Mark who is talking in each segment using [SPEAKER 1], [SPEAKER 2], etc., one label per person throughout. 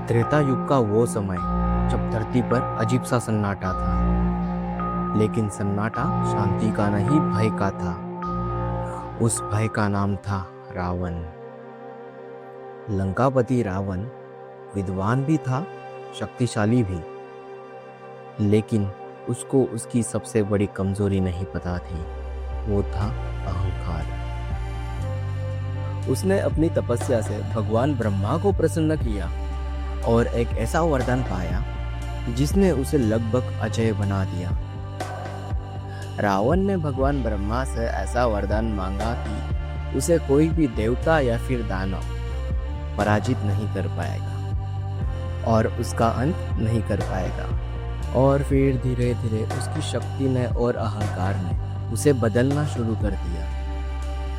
[SPEAKER 1] त्रेता युग का वो समय जब धरती पर अजीब सा सन्नाटा था, लेकिन सन्नाटा शांति का नहीं भय का था। उस भय का नाम था रावण। लंकापति रावण विद्वान भी था, शक्तिशाली भी, लेकिन उसको उसकी सबसे बड़ी कमजोरी नहीं पता थी, वो था अहंकार। उसने अपनी तपस्या से भगवान ब्रह्मा को प्रसन्न किया और एक ऐसा वरदान पाया जिसने उसे लगभग अजय बना दिया। रावण ने भगवान ब्रह्मा से ऐसा वरदान मांगा कि उसे कोई भी देवता या फिर दानव पराजित नहीं कर पाएगा और उसका अंत नहीं कर पाएगा। और फिर धीरे धीरे उसकी शक्ति ने और अहंकार ने उसे बदलना शुरू कर दिया।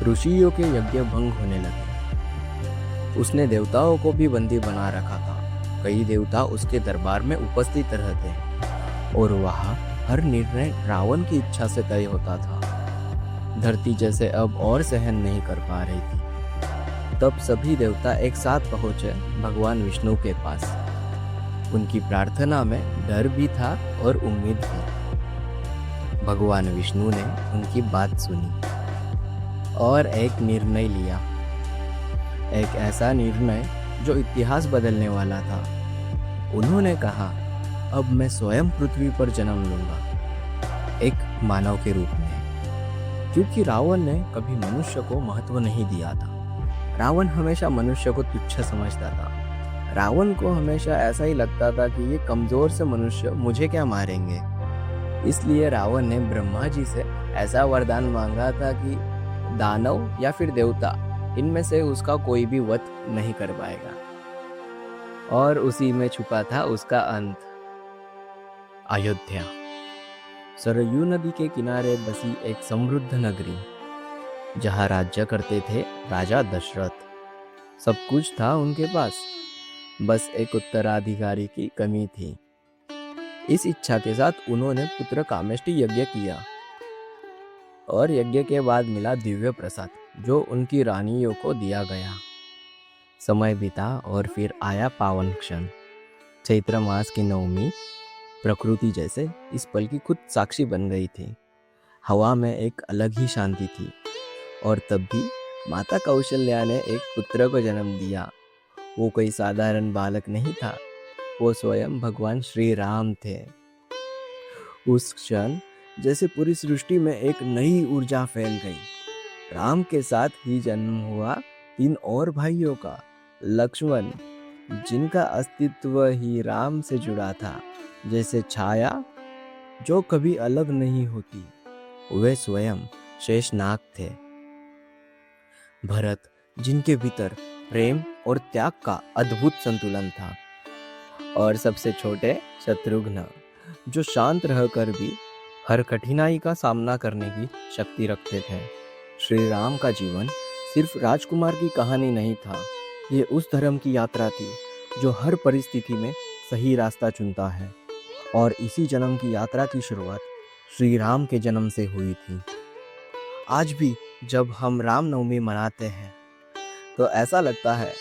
[SPEAKER 1] ऋषियों के यज्ञ भंग होने लगे। उसने देवताओं को भी बंदी बना रखा था। कई देवता उसके दरबार में उपस्थित रहते और वहाँ हर निर्णय रावण की इच्छा से तय होता था। धरती जैसे अब और सहन नहीं कर पा रही थी। तब सभी देवता एक साथ पहुंचे भगवान विष्णु के पास। उनकी प्रार्थना में डर भी था और उम्मीद भी। भगवान विष्णु ने उनकी बात सुनी और एक निर्णय लिया, एक ऐसा निर्णय जो इतिहास बदलने वाला था। उन्होंने कहा, अब मैं स्वयं पृथ्वी पर जन्म लूंगा, एक मानव के रूप में। क्योंकि रावण ने कभी मनुष्य को महत्व नहीं दिया था। रावण हमेशा मनुष्य को तुच्छ समझता था। रावण को हमेशा ऐसा ही लगता था कि ये कमजोर से मनुष्य मुझे क्या मारेंगे। इसलिए रावण ने ब्रह्मा जी से ऐसा वरदान मांगा था कि दानव या फिर देवता, इनमें से उसका कोई भी वध नहीं कर पाएगा। और उसी में छुपा था उसका अंत, अयोध्या। सरयू नदी के किनारे बसी एक समृद्ध नगरी, जहाँ राज्य करते थे राजा दशरथ। सब कुछ था उनके पास, बस एक उत्तराधिकारी की कमी थी। इस इच्छा के साथ उन्होंने पुत्र कामेष्टि यज्ञ किया और यज्ञ के बाद मिला दिव्य प्रसाद, जो उनकी रानियों को दिया गया। समय बीता और फिर आया पावन क्षण। चैत्र मास की नवमी प्रकृति जैसे इस पल की खुद साक्षी बन गई थी। हवा में एक अलग ही शांति थी। और तब भी माता कौशल्या ने एक पुत्र को जन्म दिया। वो कोई साधारण बालक नहीं था, वो स्वयं भगवान श्री राम थे। उस क्षण जैसे पूरी सृष्टि में एक नई ऊर्जा फैल गई। राम के साथ ही जन्म हुआ 3 और भाइयों का, लक्ष्मण, जिनका अस्तित्व ही राम से जुड़ा था, जैसे छाया जो कभी अलग नहीं होती। वे स्वयं शेषनाग थे। भरत, जिनके भीतर प्रेम और त्याग का अद्भुत संतुलन था। और सबसे छोटे शत्रुघ्न, जो शांत रहकर भी हर कठिनाई का सामना करने की शक्ति रखते थे। श्री राम का जीवन सिर्फ राजकुमार की कहानी नहीं था, ये उस धर्म की यात्रा थी जो हर परिस्थिति में सही रास्ता चुनता है। और इसी जन्म की यात्रा की शुरुआत श्री राम के जन्म से हुई थी। आज भी जब हम रामनवमी मनाते हैं तो ऐसा लगता है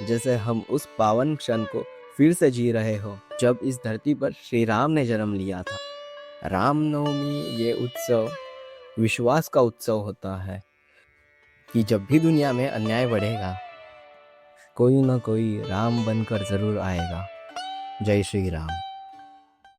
[SPEAKER 1] जैसे हम उस पावन क्षण को फिर से जी रहे हो, जब इस धरती पर श्री राम ने जन्म लिया था। रामनवमी ये उत्सव विश्वास का उत्सव होता है कि जब भी दुनिया में अन्याय बढ़ेगा, कोई ना कोई राम बनकर जरूर आएगा। जय श्री राम।